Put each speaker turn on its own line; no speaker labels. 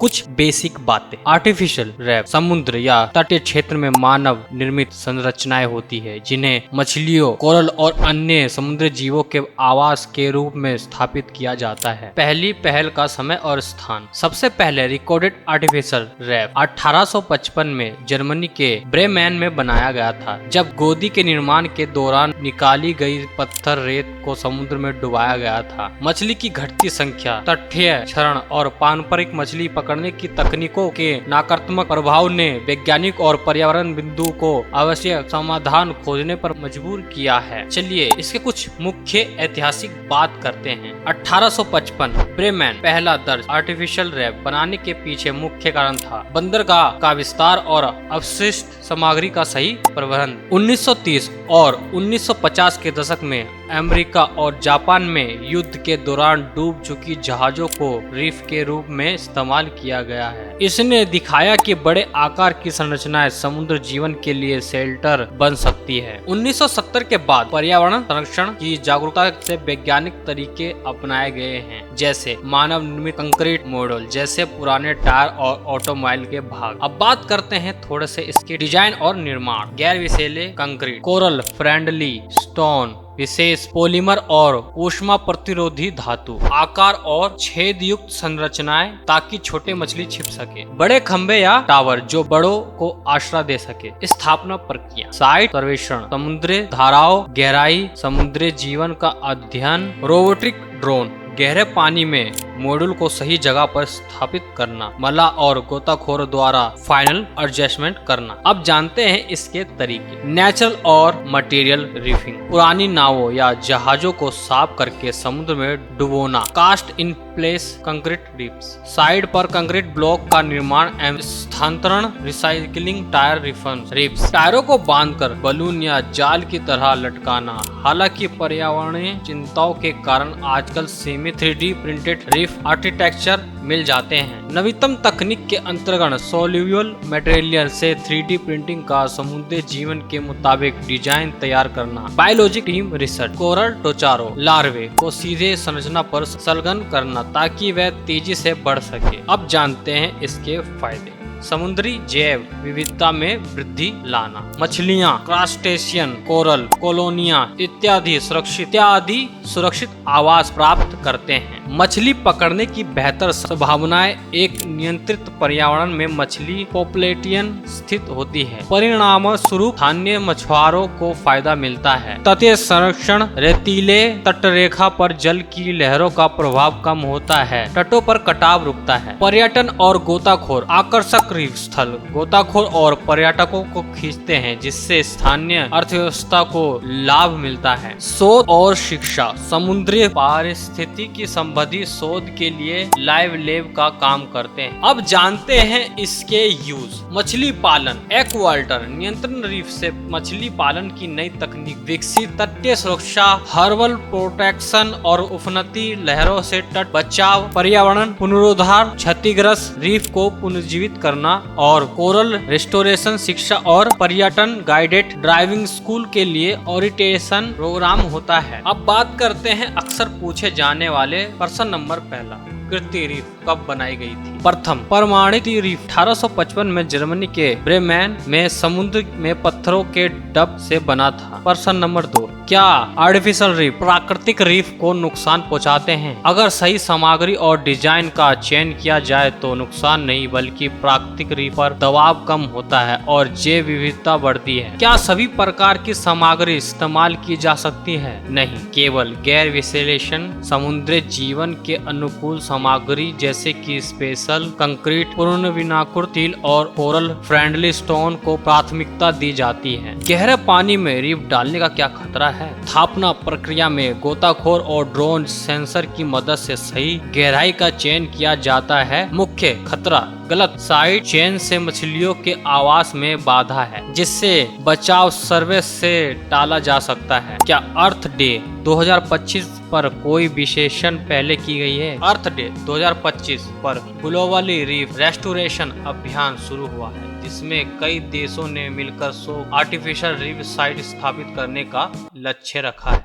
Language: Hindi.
कुछ बेसिक बातें। आर्टिफिशियल रीफ समुद्र या तटीय क्षेत्र में मानव निर्मित संरचनाएं होती है जिन्हें मछलियों, कोरल और अन्य समुद्री जीवों के आवास के रूप में स्थापित किया जाता है। पहली पहल का समय और स्थान। सबसे पहले रिकॉर्डेड आर्टिफिशियल रीफ 1855 में जर्मनी के ब्रेमेन में बनाया गया था, जब गोदी के निर्माण के दौरान निकाली गई पत्थर रेत को समुद्र में डुबाया गया था। मछली की घटती संख्या, तटीय क्षरण और पारंपरिक मछली पकड़ने की तकनीकों के नकारात्मक प्रभाव ने वैज्ञानिक और पर्यावरण बिंदु को आवश्यक समाधान खोजने पर मजबूर किया है। चलिए इसके कुछ मुख्य ऐतिहासिक बात करते हैं। 1855 ब्रेमेन पहला दर्ज आर्टिफिशियल रीफ बनाने के पीछे मुख्य कारण था बंदरगाह का विस्तार और अवशिष्ट सामग्री का सही प्रबंधन। 1930 और 1950 के दशक में अमेरिका और जापान में युद्ध के दौरान डूब चुकी जहाजों को रीफ के रूप में इस्तेमाल किया गया है। इसने दिखाया कि बड़े आकार की संरचनाएं समुद्र जीवन के लिए शेल्टर बन सकती है। 1970 के बाद पर्यावरण संरक्षण की जागरूकता से वैज्ञानिक तरीके अपनाए गए हैं, जैसे मानव निर्मित कंक्रीट मॉडल जैसे पुराने टायर और ऑटोमोबाइल के भाग। अब बात करते हैं थोड़े से इसके डिजाइन और निर्माण। गैर विषैले कंक्रीट, कोरल फ्रेंडली स्टोन, विशेष पॉलीमर और ऊष्मा प्रतिरोधी धातु, आकार और छेद युक्त संरचनाएं ताकि छोटे मछली छिप सके, बड़े खंभे या टावर जो बड़ों को आश्रय दे सके। स्थापना प्रक्रिया, साइट सर्वेक्षण, समुद्री धाराओं, गहराई, समुद्री जीवन का अध्ययन, रोबोटिक ड्रोन, गहरे पानी में मॉड्यूल को सही जगह पर स्थापित करना, मला और गोताखोर द्वारा फाइनल एडजस्टमेंट करना। अब जानते हैं इसके तरीके। नेचुरल और मटेरियल रीफिंग, पुरानी नावों या जहाजों को साफ करके समुद्र में डुबोना। Cast in place concrete reefs, side पर कंक्रीट ब्लॉक का निर्माण एवं स्थानांतरण। रिसाइकलिंग टायर रीफ्स, टायरों को बांधकर बलून या जाल की तरह लटकाना। हालांकि पर्यावरणीय चिंताओं के कारण आजकल सीमित 3D प्रिंटेड रीफ आर्किटेक्चर मिल जाते हैं। नवीनतम तकनीक के अंतर्गत सोल्यूबल मटेरियल से 3D प्रिंटिंग का समुद्री जीवन के मुताबिक डिजाइन तैयार करना। बायोलॉजिक टीम रिसर्च, कोरल टोचारो लार्वे को सीधे संरचना पर संलग्न करना ताकि वह तेजी से बढ़ सके। अब जानते हैं इसके फायदे। समुद्री जैव विविधता में वृद्धि लाना। मछलियाँ, क्रस्टेशियन, कोरल कॉलोनियाँ इत्यादि सुरक्षित आवास प्राप्त करते हैं। मछली पकड़ने की बेहतर संभावनाएं। एक नियंत्रित पर्यावरण में मछली पॉपुलेशन स्थित होती है, परिणाम स्वरूप स्थानीय मछुआरों को फायदा मिलता है। तटीय संरक्षण, रेतीले तटरेखा पर जल की लहरों का प्रभाव कम होता है, तटों पर कटाव रुकता है। पर्यटन और गोताखोर, आकर्षक रीफ स्थल गोताखोर और पर्यटकों को खींचते हैं, जिससे स्थानीय अर्थव्यवस्था को लाभ मिलता है। शोध और शिक्षा, समुद्री पारिस्थितिकी संबंधी शोध के लिए लाइव लैब का काम करते हैं। अब जानते हैं इसके यूज। मछली पालन, एक्वाकल्चर, नियंत्रण रीफ से मछली पालन की नई तकनीक विकसित, तटीय सुरक्षा, हर्बल प्रोटेक्शन और उफनती लहरों से तट बचाव, पर्यावरण पुनरुद्धार, क्षतिग्रस्त रीफ को पुनर्जीवित करना और कोरल रेस्टोरेशन, शिक्षा और पर्यटन, गाइडेड ड्राइविंग स्कूल के लिए ओरिएंटेशन प्रोग्राम होता है। अब बात करते हैं अक्सर पूछे जाने वाले प्रश्न नंबर पहला, कृत्रिम रीफ कब बनाई गई थी? प्रथम परमाणु रीफ 1855 में जर्मनी के ब्रेमेन में समुद्र में पत्थरों के डब से बना था। प्रश्न नंबर 2, क्या आर्टिफिशियल रीफ प्राकृतिक रीफ को नुकसान पहुंचाते हैं? अगर सही सामग्री और डिजाइन का चयन किया जाए तो नुकसान नहीं बल्कि प्राकृतिक रीफ पर दबाव कम होता है और जैव विविधता बढ़ती है। क्या सभी प्रकार की सामग्री इस्तेमाल की जा सकती है? नहीं, केवल गैर विश्लेषण समुद्री जीवन के अनुकूल सामग्री जैसे कि स्पेशल कंक्रीट, पुनर्विनाकृत स्टील और कोरल फ्रेंडली स्टोन को प्राथमिकता दी जाती है। गहरे पानी में रीफ डालने का क्या खतरा है? स्थापना प्रक्रिया में गोताखोर और ड्रोन सेंसर की मदद से सही गहराई का चयन किया जाता है। मुख्य खतरा, गलत साइड चेन से मछलियों के आवास में बाधा है, जिससे बचाव सर्वे से टाला जा सकता है। क्या अर्थ डे 2025 पर कोई विशेषण पहले की गई है? अर्थ डे 2025 पर ग्लोबली रीफ रेस्टोरेशन अभियान शुरू हुआ है, जिसमें कई देशों ने मिलकर 100 आर्टिफिशियल रीफ साइट स्थापित करने का लक्ष्य रखा है।